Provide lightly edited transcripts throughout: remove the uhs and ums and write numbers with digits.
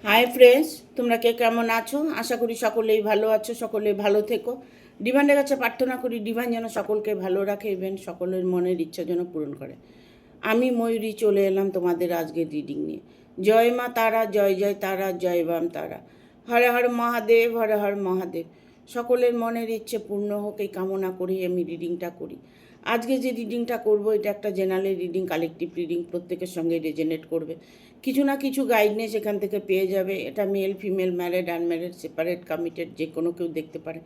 Hi friends, তোমরা কে কেমন আছো? আশা করি সকলেই ভালো আছো, সকলেই ভালো থেকো। ডিভাইনের কাছে প্রার্থনা করি ডিভাইন যেন সকলকে ভালো রাখে, ইভেন সকলের মনের ইচ্ছা যেন পূরণ করে। আমি ময়ূরী চলে এলাম তোমাদের আজকের রিডিং নিয়ে। জয় মা তারা, জয় জয় তারা, জয় বাম তারা। হরে হর মহাদেব, হরে হর মহাদেব। সকলের মনের ইচ্ছে পূর্ণ হোক এই কামনা করেই আমি রিডিংটা করি। আজকে যে রিডিংটা করব এটা একটা জেনারেল রিডিং, কালেকটিভ রিডিং, প্রত্যেকের সঙ্গে রেজেনেট করবে। কিছু না কিছু গাইডনেস এখান থেকে পেয়ে যাবে। এটা male female, married unmarried, separate committed, যে কোনো কেউ দেখতে পারে।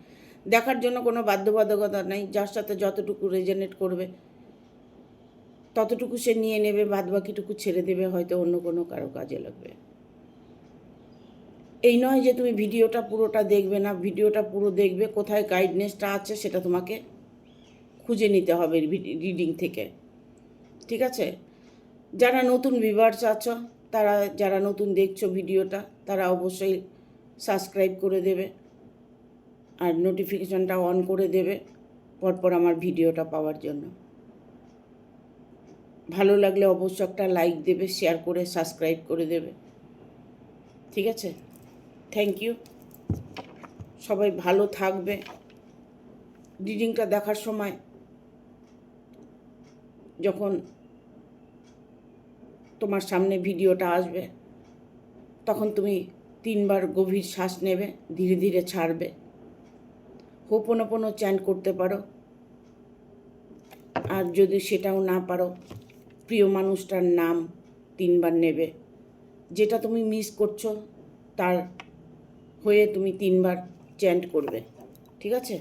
দেখার জন্য কোনো বাধ্যবাধকতা নেই। যার সাথে যতটুকু রেজেনেট করবে ততটুকু সে নিয়ে নেবে, বাদ বাকিটুকু ছেড়ে দেবে, হয়তো অন্য কোনো কারো কাজে লাগবে। এই নয় যে তুমি ভিডিওটা পুরোটা দেখবে না, ভিডিওটা পুরো দেখবে। কোথায় গাইডনেসটা আছে সেটা তোমাকে খুঁজে নিতে হবে রিডিং থেকে, ঠিক আছে? যারা নতুন ভিউয়ার্স আছো, যারা নতুন দেখছো ভিডিওটা, তারা অবশ্যই সাবস্ক্রাইব করে দেবে আর নোটিফিকেশনটা অন করে দেবে পরপর আমার ভিডিওটা পাওয়ার জন্য। ভালো লাগলে অবশ্যই একটা লাইক দেবে, শেয়ার করে সাবস্ক্রাইব করে দেবে, ঠিক আছে? Thank you. সবাই ভালো থাকবে। রিডিংটা দেখার সময় যখন তোমার সামনে ভিডিওটা আসবে তখন তুমি 3বার গভীর শ্বাস নেবে, ধীরে ধীরে ছাড়বে। হোপোনোপোনো চ্যান্ট করতে পারো, আর যদি সেটাও না পারো প্রিয় মানুষটার নাম 3বার নেবে। যেটা তুমি মিস করছো তার হয়ে তুমি 3বার চ্যান্ট করবে, ঠিক আছে?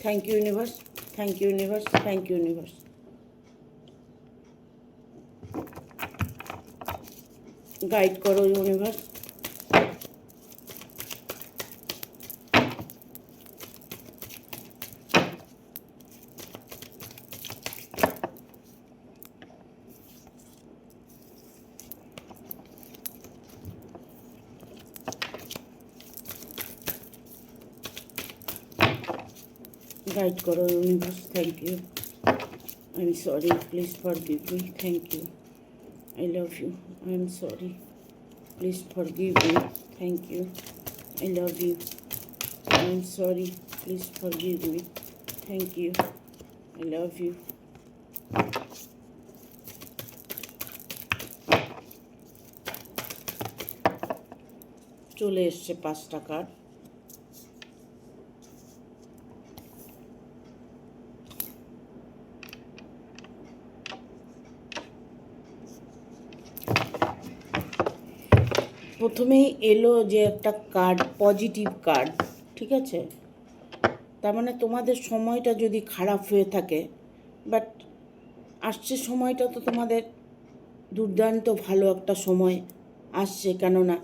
Thank you universe, thank you universe, thank you universe. Guide করো ইউনিভার্স। গাইড করো universe. Thank you. I am sorry, please forgive me. Thank you. I love you. I am sorry. Please forgive me. Thank you. I love you. I am sorry. Please forgive me. Thank you. I love you. চলে এসছে 5টা card. প্রথমেই এলো যে একটা card, positive card, ঠিক আছে? তার মানে তোমাদের সময়টা যদি খারাপ হয়ে থাকে, বাট আসছে সময়টা তো তোমাদের দুর্দান্ত ভালো একটা সময় আসছে। কেননা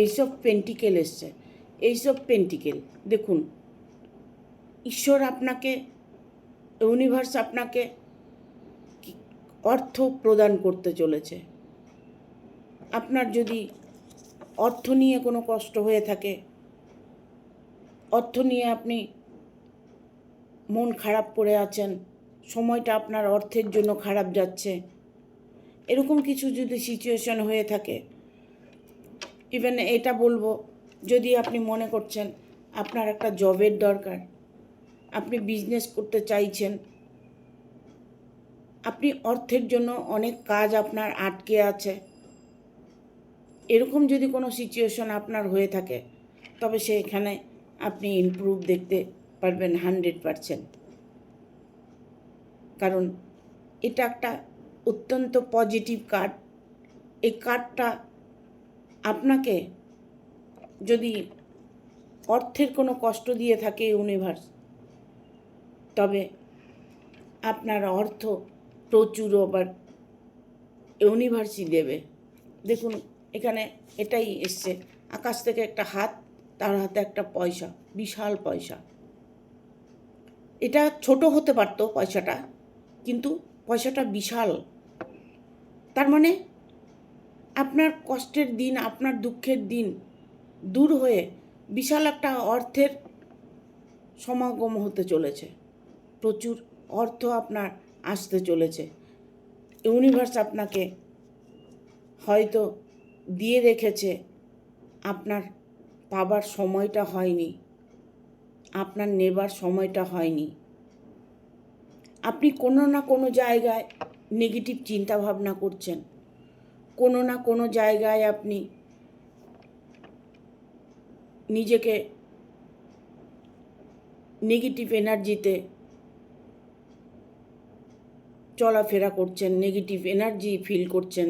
এইসব পেন্টিকেল এসছে। এইসব পেন্টিকেল দেখুন, ঈশ্বর আপনাকে, ইউনিভার্স আপনাকে অর্থ প্রদান করতে চলেছে। আপনার যদি অর্থ নিয়ে কোনো কষ্ট হয়ে থাকে, অর্থ নিয়ে আপনি মন খারাপ করে আছেন, সময়টা আপনার অর্থের জন্য খারাপ যাচ্ছে, এরকম কিছু যদি সিচুয়েশন হয়ে থাকে, ইভেন এটা বলবো, যদি আপনি মনে করছেন আপনার একটা জবের দরকার, আপনি বিজনেস করতে চাইছেন, আপনি অর্থের জন্য অনেক কাজ আপনার আটকে আছে, এরকম যদি কোনো সিচুয়েশন আপনার হয়ে থাকে, তবে সেখানে আপনি ইমপ্রুভ দেখতে পারবেন 100%। কারণ এটা একটা অত্যন্ত পজিটিভ কার্ড। এই কার্ডটা আপনাকে, যদি অর্থের কোনো কষ্ট দিয়ে থাকে ইউনিভার্স, তবে আপনার অর্থ প্রচুর আবার ইউনিভার্সই দেবে। দেখুন এখানে এটাই এসছে, আকাশ থেকে একটা হাত, তার হাতে একটা পয়সা, বিশাল পয়সা। এটা ছোট হতে পারতো পয়সাটা, কিন্তু পয়সাটা বিশাল। তার মানে আপনার কষ্টের দিন, আপনার দুঃখের দিন দূর হয়ে বিশাল একটা অর্থের সমাগম হতে চলেছে। প্রচুর অর্থ আপনার আসতে চলেছে। ইউনিভার্স আপনাকে হয়তো দিয়ে রেখেছে আপনার পাবার সময়টা হয়নি, আপনার নেবার সময়টা হয়নি। আপনি কোনো না কোনো জায়গায় নেগেটিভ চিন্তা ভাবনা করছেন, কোনো না কোনো জায়গায় আপনি নিজেকে নেগেটিভ এনার্জিতে চলাফেরা করছেন, নেগেটিভ এনার্জি ফিল করছেন।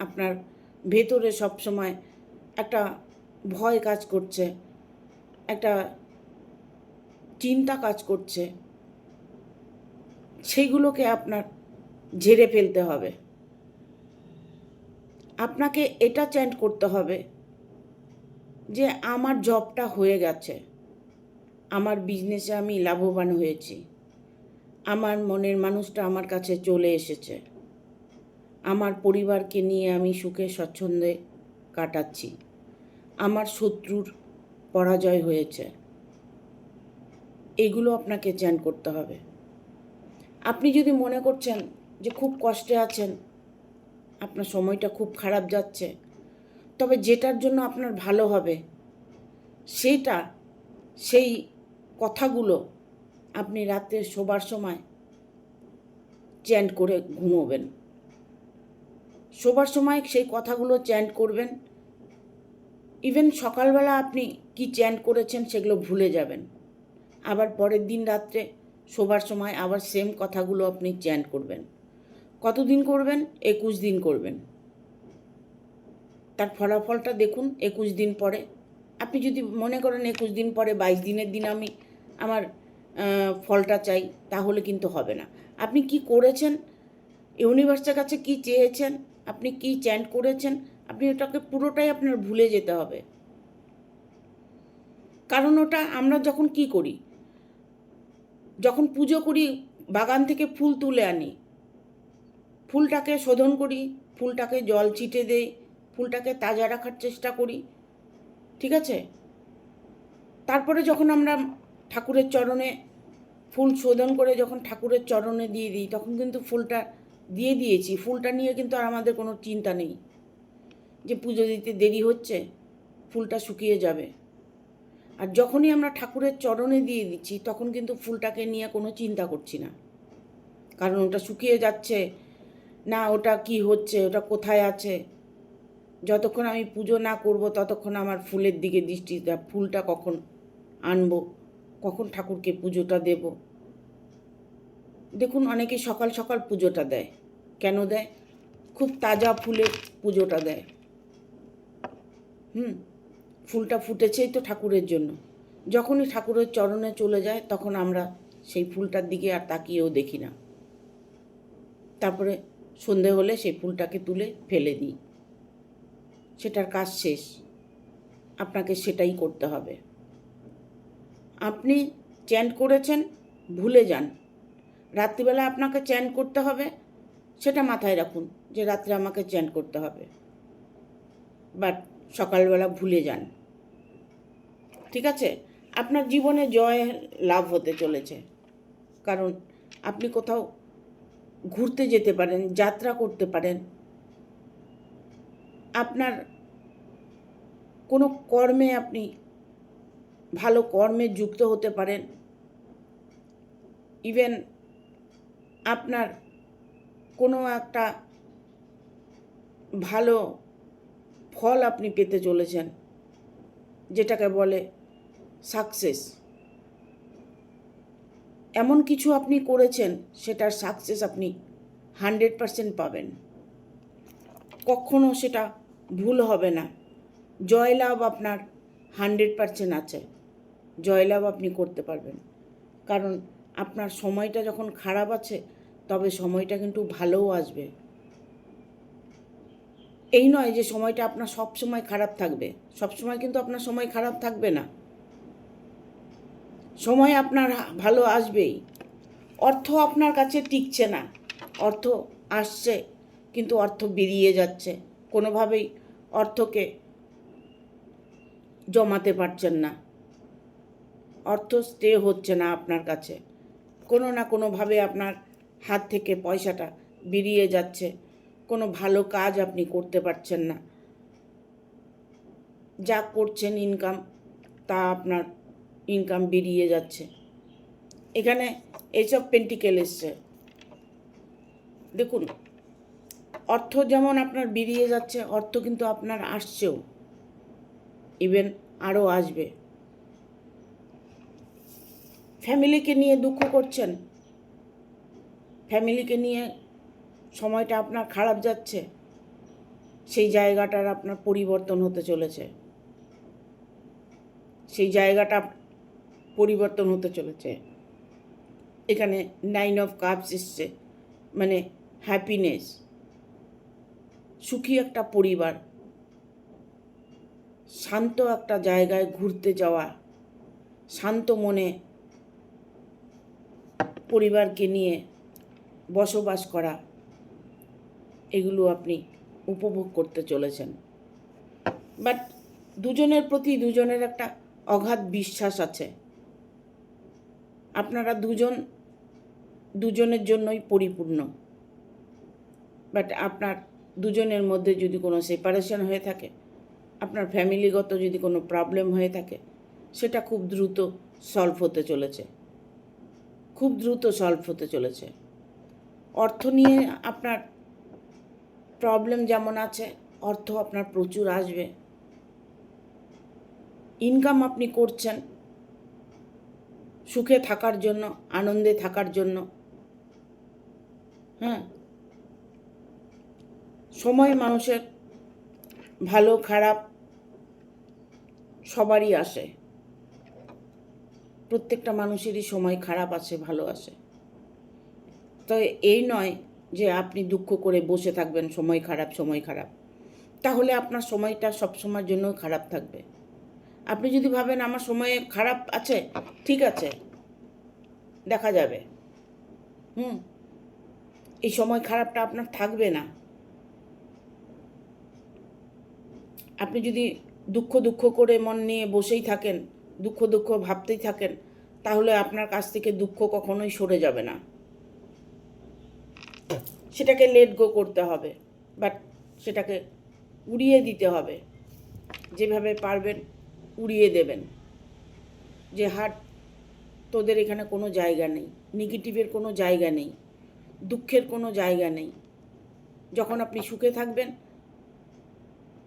আপনার ভেতরে সবসময় একটা ভয় কাজ করছে, একটা চিন্তা কাজ করছে। সেইগুলোকে আপনার ঝেড়ে ফেলতে হবে। আপনাকে এটা চ্যান্ট করতে হবে যে আমার জবটা হয়ে গেছে, আমার বিজনেসে আমি লাভবান হয়েছি, আমার মনের মানুষটা আমার কাছে চলে এসেছে, আমার পরিবারকে নিয়ে আমি সুখে স্বচ্ছন্দে কাটাচ্ছি, আমার শত্রুর পরাজয় হয়েছে। এগুলো আপনাকে চ্যান্ট করতে হবে। আপনি যদি মনে করছেন যে খুব কষ্টে আছেন, আপনার সময়টা খুব খারাপ যাচ্ছে, তবে যেটার জন্য আপনার ভালো হবে সেই কথাগুলো আপনি রাতে শোবার সময় চ্যান্ট করে ঘুমোবেন। শোবার সময় সেই কথাগুলো চ্যান্ট করবেন। ইভেন সকালবেলা আপনি কি চ্যান্ট করেছেন সেগুলো ভুলে যাবেন। আবার পরের দিন রাত্রে শোবার সময় আবার সেম কথাগুলো আপনি চ্যান্ট করবেন। কতদিন করবেন? 21 দিন করবেন। তার ফলাফলটা দেখুন 21 দিন পরে। আপনি যদি মনে করেন 21 দিন পরে 22 দিনের দিন আমি আমার ফলটা চাই, তাহলে কিন্তু হবে না। আপনি কি করেছেন, ইউনিভার্সের কাছে কি চেয়েছেন, আপনি কি চ্যান্ট করেছেন, আপনি ওটাকে পুরোটাই আপনার ভুলে যেতে হবে। কারণ ওটা আমরা যখন কি করি, যখন পুজো করি বাগান থেকে ফুল তুলে আনি, ফুলটাকে শোধন করি, ফুলটাকে জল ছিটে দেই, ফুলটাকে তাজা রাখার চেষ্টা করি, ঠিক আছে? তারপরে যখন আমরা ঠাকুরের চরণে ফুল শোধন করে যখন ঠাকুরের চরণে দিয়ে দিই, তখন কিন্তু ফুলটা দিয়ে দিয়েছি, ফুলটা নিয়ে কিন্তু আর আমাদের কোনো চিন্তা নেই যে পুজো দিতে দেরি হচ্ছে, ফুলটা শুকিয়ে যাবে। আর যখনই আমরা ঠাকুরের চরণে দিয়ে দিচ্ছি, তখন কিন্তু ফুলটাকে নিয়ে কোনো চিন্তা করছি না, কারণ ওটা শুকিয়ে যাচ্ছে না, ওটা কি হচ্ছে, ওটা কোথায় আছে। যতক্ষণ আমি পুজো না করব ততক্ষণ আমার ফুলের দিকে দৃষ্টিটা, ফুলটা কখন আনবো, কখন ঠাকুরকে পুজোটা দেব। দেখুন অনেকে সকাল সকাল পুজোটা দেয়, কেন দেয়? খুব তাজা ফুলের পুজোটা দেয়। ফুলটা ফুটেছেই তো ঠাকুরের জন্য। যখনই ঠাকুরের চরণে চলে যায় তখন আমরা সেই ফুলটার দিকে আর তাকিয়েও দেখি না। তারপরে সন্ধে হলে সেই ফুলটাকে তুলে ফেলে দিই, সেটার কাজ শেষ। আপনাকে সেটাই করতে হবে। আপনি চ্যান্ট করেছেন, ভুলে যান। রাত্রিবেলা আপনাকে চ্যান্ট করতে হবে, সেটা মাথায় রাখুন যে রাত্রে আমাকে চ্যান্ট করতে হবে, বাট সকালবেলা ভুলে যান, ঠিক আছে? আপনার জীবনে জয় লাভ হতে চলেছে, কারণ আপনি কোথাও ঘুরতে যেতে পারেন, যাত্রা করতে পারেন, আপনার কোনো কর্মে আপনি ভালো কর্মে যুক্ত হতে পারেন, ইভেন আপনার কোনো একটা ভালো ফল আপনি পেতে চলেছেন, যেটাকে বলে সাকসেস। এমন কিছু আপনি করেছেন, সেটার সাকসেস আপনি 100% পাবেন, কখনো সেটা ভুল হবে না। জয়লাভ আপনার 100% আছে, জয়লাভ আপনি করতে পারবেন, কারণ আপনার সময়টা যখন খারাপ আছে তবে সময়টা কিন্তু ভালোও আসবে। এই নয় যে সময়টা আপনার সব সময় খারাপ থাকবে, সব সময় কিন্তু আপনার সময় খারাপ থাকবে না, সময় আপনার ভালো আসবেই। অর্থ আপনার কাছে টিকছে না, অর্থ আসছে কিন্তু অর্থ বেরিয়ে যাচ্ছে, কোনোভাবেই অর্থকে জমাতে পারছেন না, অর্থ স্টে হচ্ছে না আপনার কাছে, কোনো না কোনোভাবে আপনার হাত থেকে পয়সাটা বেরিয়ে যাচ্ছে, কোনো ভালো কাজ আপনি করতে পারছেন না। যা করছেন ইনকাম, তা আপনার ইনকাম বেরিয়ে যাচ্ছে। এখানে এইসব পেন্টিকেল এসছে। দেখুন, অর্থ যেমন আপনার বেরিয়ে যাচ্ছে, অর্থ কিন্তু আপনার আসছেও, ইভেন আরও আসবে। ফ্যামিলিকে নিয়ে দুঃখ করছেন, ফ্যামিলিকে নিয়ে সময়টা আপনার খারাপ যাচ্ছে, সেই জায়গাটার আপনার পরিবর্তন হতে চলেছে, সেই জায়গাটা পরিবর্তন হতে চলেছে। এখানে 9 অফ কাপস এসছে, মানে হ্যাপিনেস, সুখী একটা পরিবার, শান্ত একটা জায়গায় ঘুরতে যাওয়া, শান্ত মনে পরিবারকে নিয়ে বসবাস করা, এগুলো আপনি উপভোগ করতে চলেছেন। বাট দুজনের প্রতি দুজনের একটা অগাধ বিশ্বাস আছে। আপনারা দুজনের জন্যই পরিপূর্ণ। বাট আপনার দুজনের মধ্যে যদি কোনো সেপারেশন হয়ে থাকে, আপনার ফ্যামিলিগত যদি কোনো প্রবলেম হয়ে থাকে, সেটা খুব দ্রুত সলভ হতে চলেছে, খুব দ্রুত সলভ হতে চলেছে। অর্থ নিয়ে আপনার প্রবলেম যেমন আছে, অর্থ আপনার প্রচুর আসবে। ইনকাম আপনি করছেন সুখে থাকার জন্য, আনন্দে থাকার জন্য। হ্যাঁ, সময় মানুষের ভালো খারাপ সবারই আসে, প্রত্যেকটা মানুষেরই সময় খারাপ আসে, ভালো আসে। তো এই নয় যে আপনি দুঃখ করে বসে থাকবেন সময় খারাপ, সময় খারাপ, তাহলে আপনার সময়টা সব সময়ের জন্য খারাপ থাকবে। আপনি যদি ভাবেন আমার সময় খারাপ আছে, ঠিক আছে, দেখা যাবে, এই সময় খারাপটা আপনার থাকবে না। আপনি যদি দুঃখ দুঃখ করে মন নিয়ে বসেই থাকেন, দুঃখ দুঃখ ভাবতেই থাকেন, তাহলে আপনার কাছ থেকে দুঃখ কখনোই সরে যাবে না। সেটাকে লেট গো করতে হবে, বাট সেটাকে উড়িয়ে দিতে হবে। যেভাবে পারবেন উড়িয়ে দেবেন, যে হাট তোদের এখানে কোনো জায়গা নেই, নেগেটিভের কোনো জায়গা নেই, দুঃখের কোনো জায়গা নেই। যখন আপনি সুখে থাকবেন,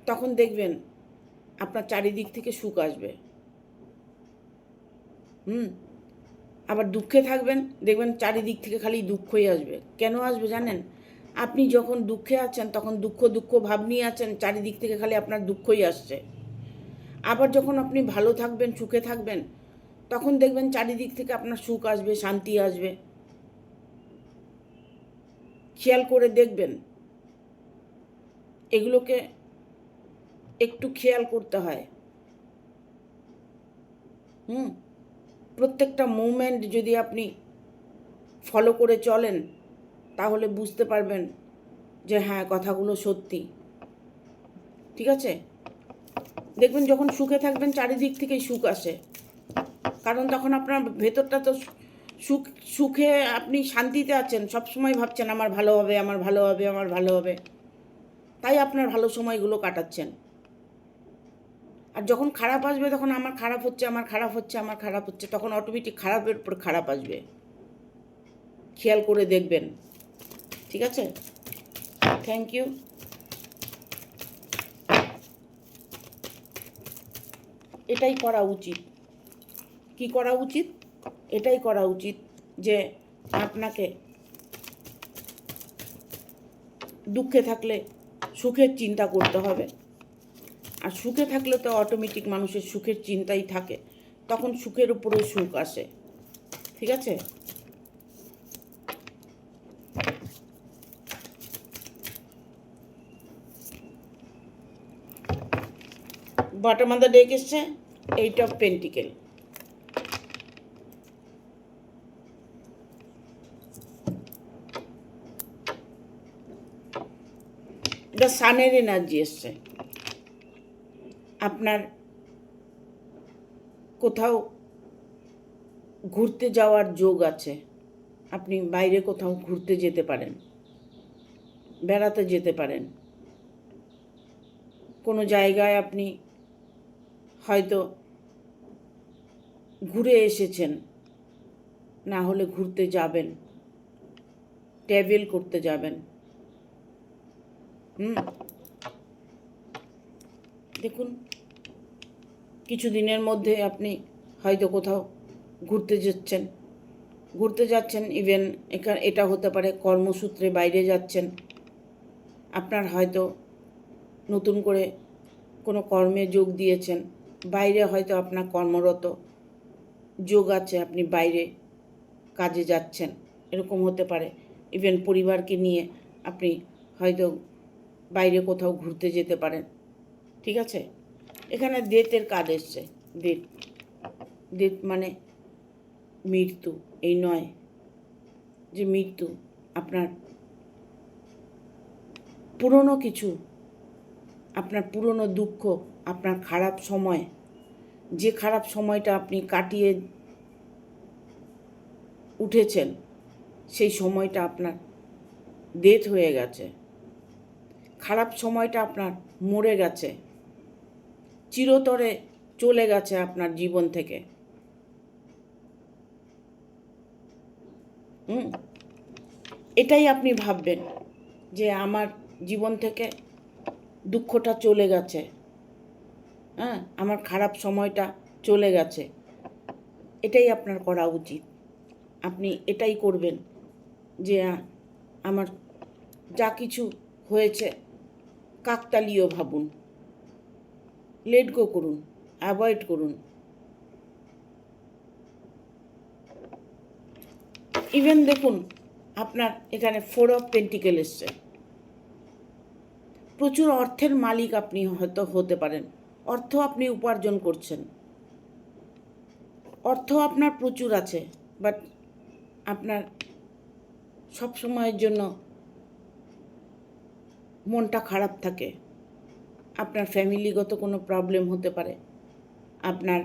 তখন দেখবেন আপনার চারিদিক থেকে সুখ আসবে। আবার দুঃখে থাকবেন, দেখবেন চারিদিক থেকে খালি দুঃখই আসবে। কেন আসবে জানেন? আপনি যখন দুঃখে আছেন, তখন দুঃখ দুঃখ ভাব নিয়ে আছেন, চারিদিক থেকে খালি আপনার দুঃখই আসছে। আবার যখন আপনি ভালো থাকবেন, সুখে থাকবেন, তখন দেখবেন চারিদিক থেকে আপনার সুখ আসবে, শান্তি আসবে। খেয়াল করে দেখবেন, এগুলোকে একটু খেয়াল করতে হয়। প্রত্যেকটা মুভমেন্ট যদি আপনি ফলো করে চলেন, তাহলে বুঝতে পারবেন যে হ্যাঁ, কথাগুলো সত্যি। ঠিক আছে? দেখবেন যখন সুখে থাকবেন, চারিদিক থেকেই সুখ আসে, কারণ তখন আপনার ভেতরটা তো সুখে, আপনি শান্তিতে আছেন, সবসময় ভাবছেন আমার ভালো হবে, আমার ভালো হবে, আমার ভালো হবে, তাই আপনার ভালো সময়গুলো কাটাচ্ছেন। আর যখন খারাপ আসবে, তখন আমার খারাপ হচ্ছে, আমার খারাপ হচ্ছে, আমার খারাপ হচ্ছে, তখন অটোমেটিক খারাপের উপর খারাপ আসবে। খেয়াল করে দেখবেন। ঠিক আছে? Thank you. এটাই করা উচিত। কি করা উচিত? এটাই করা উচিত যে আপনাকে দুঃখে থাকলে সুখের চিন্তা করতে হবে। আর সুখে থাকলে তো অটোমেটিক মানুষের সুখের চিন্তাই থাকে, তখন সুখের উপরেও সুখ আসে। ঠিক আছে? বটম অফ দ্য ডেক এসছে 8 অফ পেন্টিকেল। দ্য সানের এনার্জি এসছে। আপনার কোথাও ঘুরতে যাওয়ার যোগ আছে, আপনি বাইরে কোথাও ঘুরতে যেতে পারেন, বেড়াতে যেতে পারেন, কোনো জায়গায় আপনি হয়তো ঘুরে এসেছেন, না হলে ঘুরতে যাবেন, ট্রাভেল করতে যাবেন। দেখুন কিছু দিনের মধ্যে আপনি হয়তো কোথাও ঘুরতে যাচ্ছেন ইভেন এটা হতে পারে কর্মসূত্রে বাইরে যাচ্ছেন। আপনার হয়তো নতুন করে কোনো কর্মে যোগ দিয়েছেন, বাইরে হয়তো আপনার কর্মরত যোগ আছে, আপনি বাইরে কাজে যাচ্ছেন, এরকম হতে পারে। ইভেন পরিবারকে নিয়ে আপনি হয়তো বাইরে কোথাও ঘুরতে যেতে পারেন। ঠিক আছে, এখানে ডেথের কার্ড এসছে। ডেথ মানে মৃত্যু, এই নয় যে মৃত্যু। আপনার পুরনো কিছু, আপনার পুরনো দুঃখ, আপনার খারাপ সময়, যে খারাপ সময়টা আপনি কাটিয়ে উঠেছেন, সেই সময়টা আপনার ডেথ হয়ে গেছে। খারাপ সময়টা আপনার মরে গেছে, চিরতরে চলে গেছে আপনার জীবন থেকে। এটাই আপনি ভাববেন যে আমার জীবন থেকে দুঃখটা চলে গেছে, আমার খারাপ সময়টা চলে গেছে। এটাই আপনার করা উচিত। আপনি এটাই করবেন যে আমার যা কিছু হয়েছে কাকতালীয় ভাবুন, লেট গো করুন, অ্যাভয়েড করুন। ইভেন দেখুন আপনার এখানে 4 অফ পেন্টিকেল এসছে। প্রচুর অর্থের মালিক আপনি হয়তো হতে পারেন, অর্থ আপনি উপার্জন করছেন, অর্থ আপনার প্রচুর আছে, বাট আপনার সব সময়ের জন্য মনটা খারাপ থাকে। আপনার ফ্যামিলিগত কোনো প্রবলেম হতে পারে, আপনার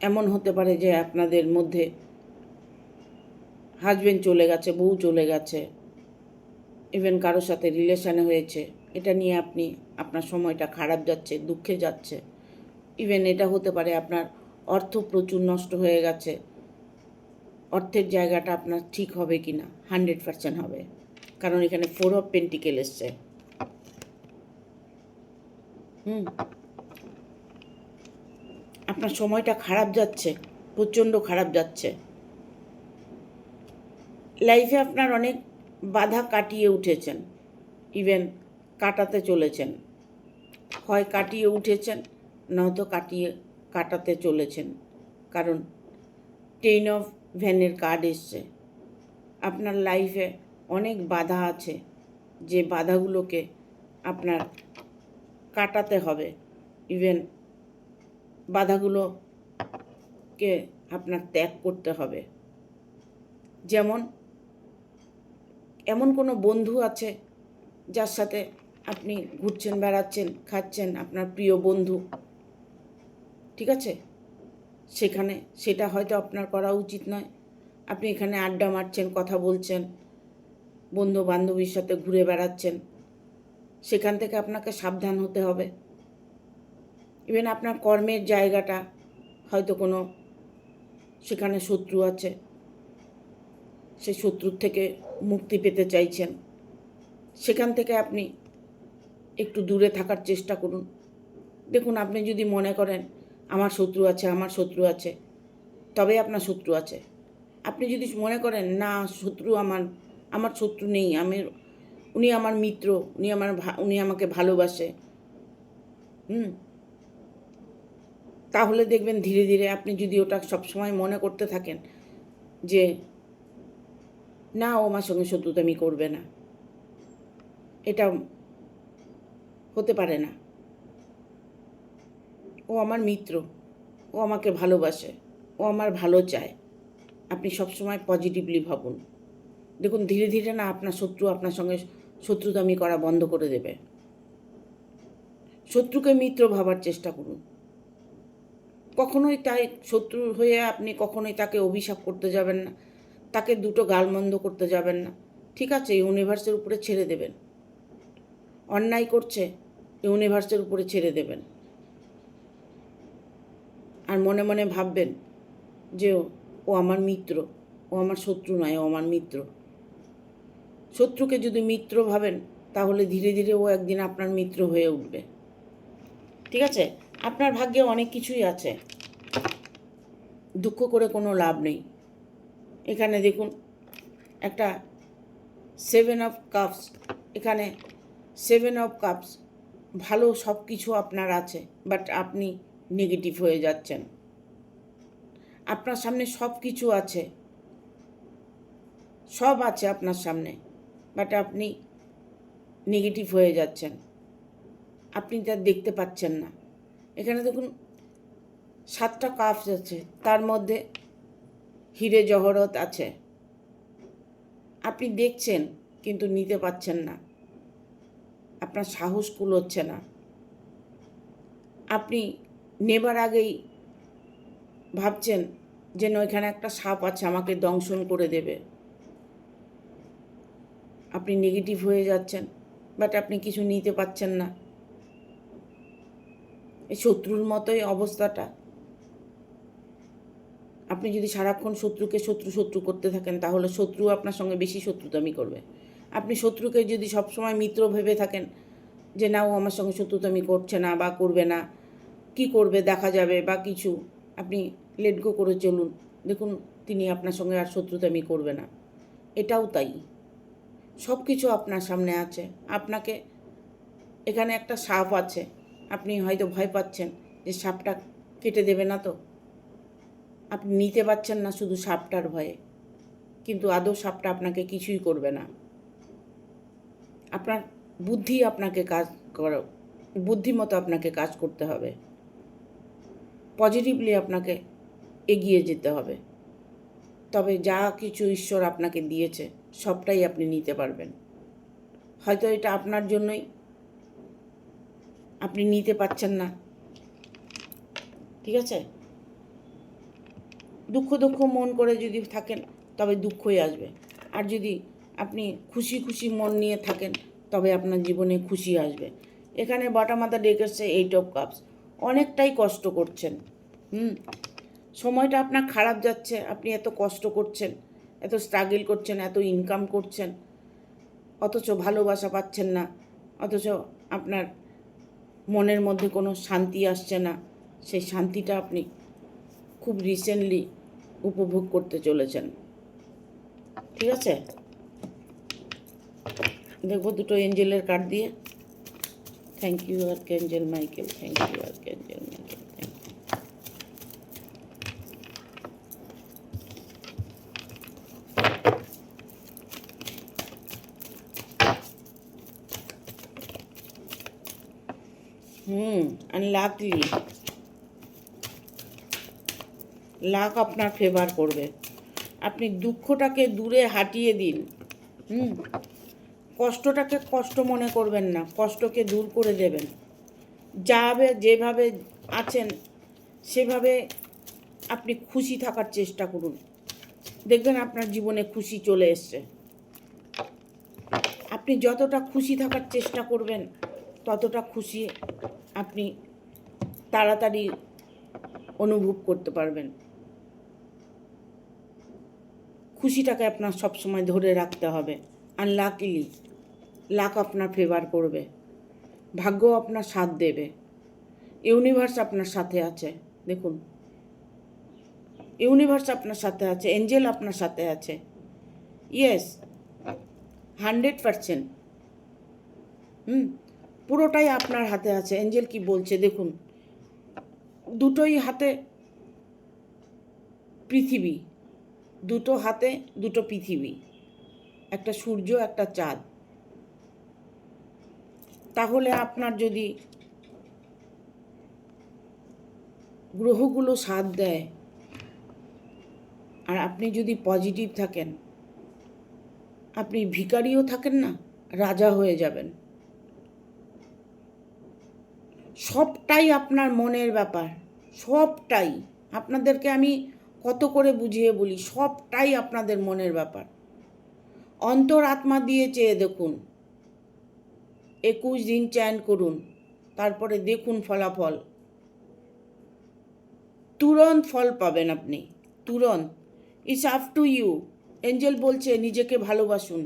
এমন হতে পারে যে আপনাদের মধ্যে হাজবেন্ড চলে গেছে, বউ চলে গেছে, ইভেন কারোর সাথে রিলেশানে হয়েছে, এটা নিয়ে আপনি আপনার সময়টা খারাপ যাচ্ছে, দুঃখে যাচ্ছে। ইভেন এটা হতে পারে আপনার অর্থ প্রচুর নষ্ট হয়ে গেছে, অর্থের জায়গাটা আপনার ঠিক হবে কি না, 100% হবে, কারণ এখানে 4 অফ পেন্টিকেল এসছে। আপনার সময়টা খারাপ যাচ্ছে, প্রচণ্ড খারাপ যাচ্ছে। লাইফে আপনার অনেক বাধা কাটিয়ে উঠেছেন, ইভেন কাটাতে চলেছেন, হয় কাটিয়ে উঠেছেন নয়তো কাটাতে চলেছেন, কারণ 10 অফ ভ্যানের কার্ড এসছে। আপনার লাইফে অনেক বাধা আছে, যে বাধাগুলোকে আপনার কাটাতে হবে। ইভেন বাধাগুলোকে আপনার ত্যাগ করতে হবে। যেমন এমন কোনো বন্ধু আছে যার সাথে আপনি ঘুরছেন, বেড়াচ্ছেন, খাচ্ছেন, আপনার প্রিয় বন্ধু, ঠিক আছে, সেটা হয়তো আপনার করা উচিত নয়। আপনি এখানে আড্ডা মারছেন, কথা বলছেন, বন্ধু বান্ধবীর সাথে ঘুরে বেড়াচ্ছেন, সেখান থেকে আপনাকে সাবধান হতে হবে। ইভেন আপনার কর্মের জায়গাটা হয়তো কোনো সেখানে শত্রু আছে, সেই শত্রুর থেকে মুক্তি পেতে চাইছেন, সেখান থেকে আপনি একটু দূরে থাকার চেষ্টা করুন। দেখুন আপনি যদি মনে করেন আমার শত্রু আছে, তবে আপনার শত্রু আছে। আপনি যদি মনে করেন না শত্রু আমার শত্রু নেই, উনি আমার মিত্র, উনি আমাকে ভালোবাসে, তাহলে দেখবেন ধীরে ধীরে আপনি যদি ওটা সবসময় মনে করতে থাকেন যে না ও আমার সঙ্গে শত্রুতামি করবে না, এটা হতে পারে না, ও আমার মিত্র, ও আমাকে ভালোবাসে, ও আমার ভালো চায়, আপনি সবসময় পজিটিভলি ভাবুন। দেখুন ধীরে ধীরে না আপনার শত্রু আপনার সঙ্গে শত্রুতামি করা বন্ধ করে দেবে। শত্রুকে মিত্র ভাবার চেষ্টা করুন। কখনোই তাই শত্রু হয়ে আপনি কখনোই তাকে অভিশাপ করতে যাবেন না, তাকে দুটো গালমন্দ করতে যাবেন না। ঠিক আছে, ইউনিভার্সের উপরে ছেড়ে দেবেন। অন্যায় করছে, ইউনিভার্সের উপরে ছেড়ে দেবেন। আর মনে মনে ভাববেন যে ও আমার মিত্র, ও আমার শত্রু নয়, ও আমার মিত্র। শত্রুকে যদি মিত্র ভাবেন তাহলে ধীরে ধীরে ও একদিন আপনার মিত্র হয়ে উঠবে। ঠিক আছে? আপনার ভাগ্যে অনেক কিছুই আছে, দুঃখ করে কোনো লাভ নেই। এখানে দেখুন একটা 7 অফ কাপস, এখানে 7 অফ কাপস, ভালো সব কিছু আপনার আছে, বাট আপনি নেগেটিভ হয়ে যাচ্ছেন। আপনার সামনে সব কিছু আছে, সব আছে আপনার সামনে, বাট আপনি নেগেটিভ হয়ে যাচ্ছেন, আপনি তা দেখতে পাচ্ছেন না। এখানে দেখুন 7টা কাপস আছে, তার মধ্যে হিরে জহরত আছে। আপনি দেখছেন কিন্তু নিতে পাচ্ছেন না, আপনার সাহস কুলোচ্ছে না। আপনি নেবার আগেই ভাবছেন যেন এখানে একটা সাপ আছে, আমাকে দংশন করে দেবে। আপনি নেগেটিভ হয়ে যাচ্ছেন, বাট আপনি কিছু নিতে পাচ্ছেন না। এই শত্রুর মতোই অবস্থাটা। আপনি যদি সারাক্ষণ শত্রুকে শত্রু শত্রু করতে থাকেন তাহলে শত্রু আপনার সঙ্গে বেশি শত্রুতামি করবে। আপনি শত্রুকে যদি সবসময় মিত্র ভেবে থাকেন যে না, ও আমার সঙ্গে শত্রুতামি করছে না বা করবে না, কি করবে দেখা যাবে বা কিছু, আপনি লেট গো করে চলুন, দেখুন তিনি আপনার সঙ্গে আর শত্রুতামি করবে না। এটাও তাই, সব কিছু আপনার সামনে আছে। আপনাকে এখানে একটা সাপ আছে, আপনি হয়তো ভয় পাচ্ছেন যে সাপটা কেটে দেবে না তো, আপনি নিতে পারছেন না শুধু সাপটার ভয়ে, কিন্তু আদৌ সাপটা আপনাকে কিছুই করবে না। আপনার বুদ্ধি আপনাকে কাজ করো, বুদ্ধিমতো আপনাকে কাজ করতে হবে, পজিটিভলি আপনাকে এগিয়ে যেতে হবে। তবে যা কিছু ঈশ্বর আপনাকে দিয়েছে সবটাই আপনি নিতে পারবেন। হয়তো এটা আপনার জন্যই আপনি নিতে পারছেন না, ঠিক আছে? দুঃখ দুঃখ মন করে যদি থাকেন তবে দুঃখই আসবে, আর যদি আপনি খুশি খুশি মন নিয়ে থাকেন তবে আপনার জীবনে খুশি আসবে। এখানে বটামাতা ডেকেছে 8 অফ কাপস, অনেকটাই কষ্ট করছেন। সময়টা আপনার খারাপ যাচ্ছে, আপনি এত কষ্ট করছেন, এত স্ট্রাগল করছেন, এত ইনকাম করছেন, অথচ ভালোবাসা পাচ্ছেন না, অথচ আপনার মনের মধ্যে কোনো শান্তি আসছে না। সেই শান্তিটা আপনি খুব রিসেন্টলি উপভোগ করতে চলেছেন। ঠিক আছে? দেখবো দুটো এঞ্জেলের কার্ড দিয়ে। Thank you archangel Michael, thank you archangel Michael, thank you. Unluckily, luck আপনার ফেভার করবে। আপনি দুঃখটাকে দূরে হাটিয়ে দিন। কষ্টটাকে কষ্ট মনে করবেন না, কষ্টকে দূর করে দেবেন। যেভাবে আছেন সেভাবে আপনি খুশি থাকার চেষ্টা করুন, দেখবেন আপনার জীবনে খুশি চলে এসছে। আপনি যতটা খুশি থাকার চেষ্টা করবেন ততটা খুশি আপনি তাড়াতাড়ি অনুভব করতে পারবেন। খুশিটাকে আপনার সবসময় ধরে রাখতে হবে। আনলাকিলি লাক আপনার ফেভার করবে, ভাগ্য আপনার সাথ দেবে, ইউনিভার্স আপনার সাথে আছে। দেখুন, ইউনিভার্স আপনার সাথে আছে, এঞ্জেল আপনার সাথে আছে। ইয়েস, 100%। পুরোটাই আপনার হাতে আছে। এঞ্জেল কি বলছে দেখুন, দুটোই হাতে পৃথিবী, দুটো হাতে দুটো পৃথিবী, একটা সূর্য একটা চাঁদ। তাহলে আপনার যদি গ্রহগুলো সাথ দেয় আর আপনি যদি পজিটিভ থাকেন, আপনি ভিখারিও থাকেন না, রাজা হয়ে যাবেন। সবটাই আপনার মনের ব্যাপার, সবটাই। আপনাদেরকে আমি কত করে বুঝিয়ে বলি, সবটাই আপনাদের মনের ব্যাপার। অন্তর আত্মা দিয়ে চেয়ে দেখুন, 21 দিন চ্যান করুন, তারপরে দেখুন ফলাফল। তুরন্ত ফল পাবেন আপনি, তুরন্ত। It's up to you. Angel বলছে নিজেকে ভালোবাসুন,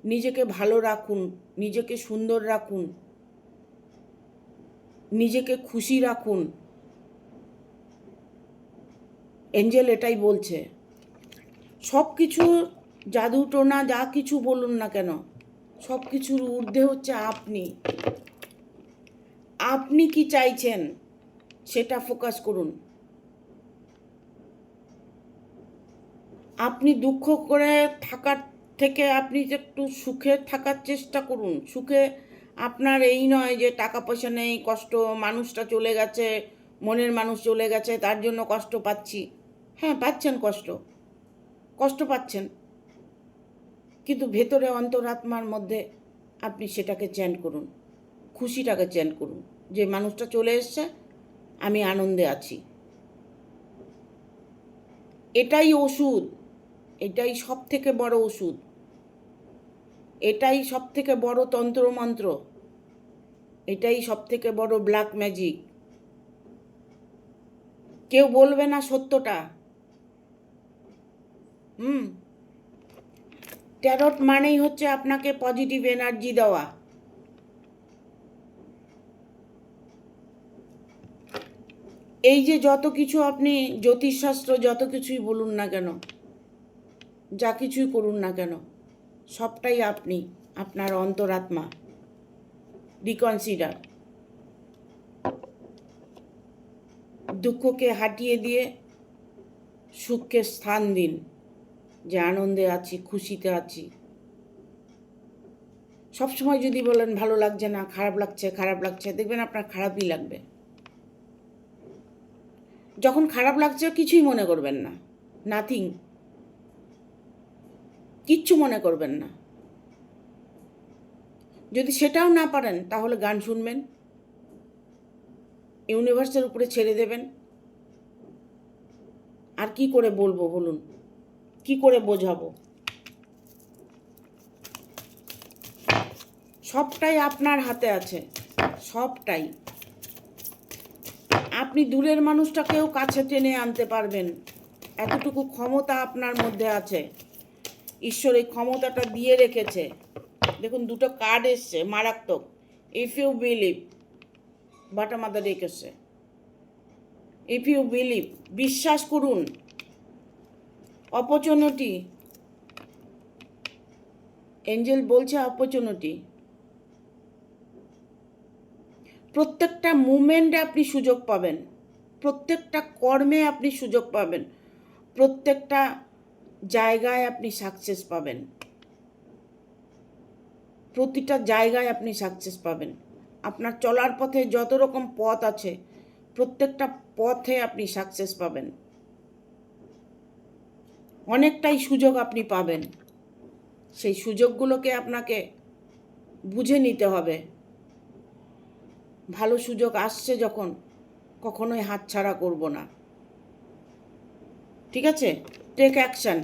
নিজেকে ভালো রাখুন, নিজেকে সুন্দর রাখুন, নিজেকে খুশি রাখুন। এঞ্জেল এটাই বলছে। সব কিছু জাদু টোনা যা কিছু বলুন না কেন, সব কিছুর ঊর্ধ্বে হচ্ছে আপনি। আপনি কি চাইছেন সেটা ফোকাস করুন। আপনি দুঃখ করে থাকার থেকে আপনি একটু সুখে থাকার চেষ্টা করুন। সুখে আপনার এই নয় যে টাকা পয়সা নেই, কষ্ট, মানুষটা চলে গেছে, মনের মানুষ চলে গেছে, তার জন্য কষ্ট পাচ্ছি। হ্যাঁ, পাচ্ছেন, কষ্ট পাচ্ছেন, কিন্তু ভেতরে অন্তরাত্মার মধ্যে আপনি সেটাকে চ্যান্ট করুন, খুশিটাকে চ্যান্ট করুন যে মানুষটা চলে এসছে, আমি আনন্দে আছি। এটাই ওষুধ, এটাই সব থেকে বড় ওষুধ, এটাই সব থেকে বড় তন্ত্রমন্ত্র, এটাই সব থেকে বড় ব্ল্যাক ম্যাজিক। কেউ বলবে না সত্যটা। ট্যারট মানেই হচ্ছে আপনাকে পজিটিভ এনার্জি দেওয়া। এই যে যত কিছু আপনি জ্যোতিষশাস্ত্র যত কিছুই বলুন না কেন, যা কিছুই করুন না কেন, সবটাই আপনি, আপনার অন্তরাত্মা। রিকনসিডার। দুঃখকে হাটিয়ে দিয়ে সুখকে স্থান দিন, যে আনন্দে আছি, খুশিতে আছি। সবসময় যদি বলেন ভালো লাগছে না, খারাপ লাগছে, দেখবেন আপনার খারাপই লাগবে। যখন খারাপ লাগছে কিছুই মনে করবেন না, নাথিং, কিচ্ছু মনে করবেন না। যদি সেটাও না পারেন তাহলে গান শুনবেন, ইউনিভার্সের উপরে ছেড়ে দেবেন। আর কি করে বলবো বলুন, কি করে বোঝাবো? সবটাই আপনার হাতে আছে, সবটাই। আপনি দূরের মানুষটাকেও কাছে টেনে আনতে পারবেন, এতটুকু ক্ষমতা আপনার মধ্যে আছে। ঈশ্বর এই ক্ষমতাটা দিয়ে রেখেছে। দেখুন, দুটো কার্ড এসছে মারাত্মক। ইফ ইউ বিলিভ, বাটা মাথা রেখেছে। ইফ ইউ বিলিভ, বিশ্বাস করুন। অপরচুনিটি, এঞ্জেল বলছে অপরচুনিটি। প্রত্যেকটা মুভমেন্টে আপনি সুযোগ পাবেন, প্রত্যেকটা কর্মে আপনি সুযোগ পাবেন, প্রত্যেকটা জায়গায় আপনি সাকসেস পাবেন, প্রতিটা জায়গায় আপনি সাকসেস পাবেন। আপনার চলার পথে যত রকম পথ আছে, প্রত্যেকটা পথে আপনি সাকসেস পাবেন। অনেকটাই সুযোগ আপনি পাবেন, সেই সুযোগগুলোকে আপনাকে বুঝে নিতে হবে। ভালো সুযোগ আসছে যখন, কখনোই হাতছাড়া করব না, ঠিক আছে? Take action.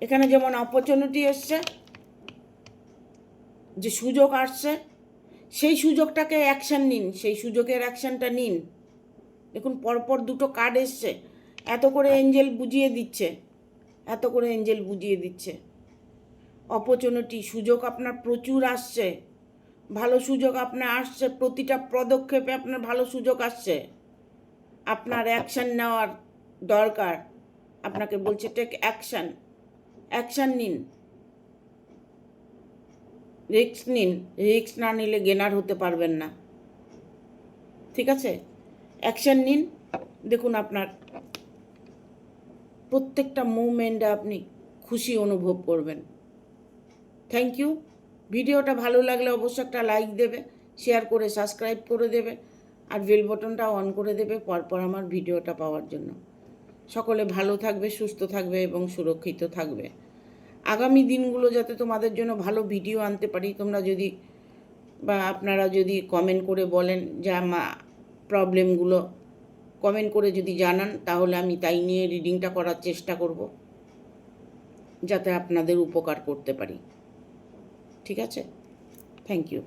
এখানে যেমন অপরচুনিটি এসছে, যে সুযোগ আসছে, সেই সুযোগটাকে অ্যাকশান নিন, সেই সুযোগের অ্যাকশানটা নিন। দেখুন, পরপর দুটো কার্ড এসছে, এত করে এঞ্জেল বুঝিয়ে দিচ্ছে, এত করে এঞ্জেল বুঝিয়ে দিচ্ছে। অপরচুনিটি, সুযোগ আপনার প্রচুর আসছে, ভালো সুযোগ আপনার আসছে, প্রতিটা পদক্ষেপে আপনার ভালো সুযোগ আসছে। আপনার অ্যাকশান নেওয়ার দরকার। আপনাকে বলছে টেক অ্যাকশান, অ্যাকশান নিন, রিস্ক নিন। রিস্ক না নিলে গেনার হতে পারবেন না, ঠিক আছে? অ্যাকশান নিন। দেখুন, আপনার প্রত্যেকটা মুভমেন্টে আপনি খুশি অনুভব করবেন। Thank you. ভিডিওটা ভালো লাগলে অবশ্যই একটা লাইক দেবে, শেয়ার করে সাবস্ক্রাইব করে দেবে, আর বেল বটনটা অন করে দেবে পরপর আমার ভিডিওটা পাওয়ার জন্য। সকলে ভালো থাকবে, সুস্থ থাকবে এবং সুরক্ষিত থাকবে। আগামী দিনগুলো যাতে তোমাদের জন্য ভালো ভিডিও আনতে পারি, তোমরা যদি বা আপনারা যদি কমেন্ট করে বলেন যে আমার প্রবলেমগুলো কমেন্ট করে যদি জানান, তাহলে আমি তাই নিয়ে রিডিংটা করার চেষ্টা করব, যাতে আপনাদের উপকার করতে পারি। ঠিক আছে? Thank you.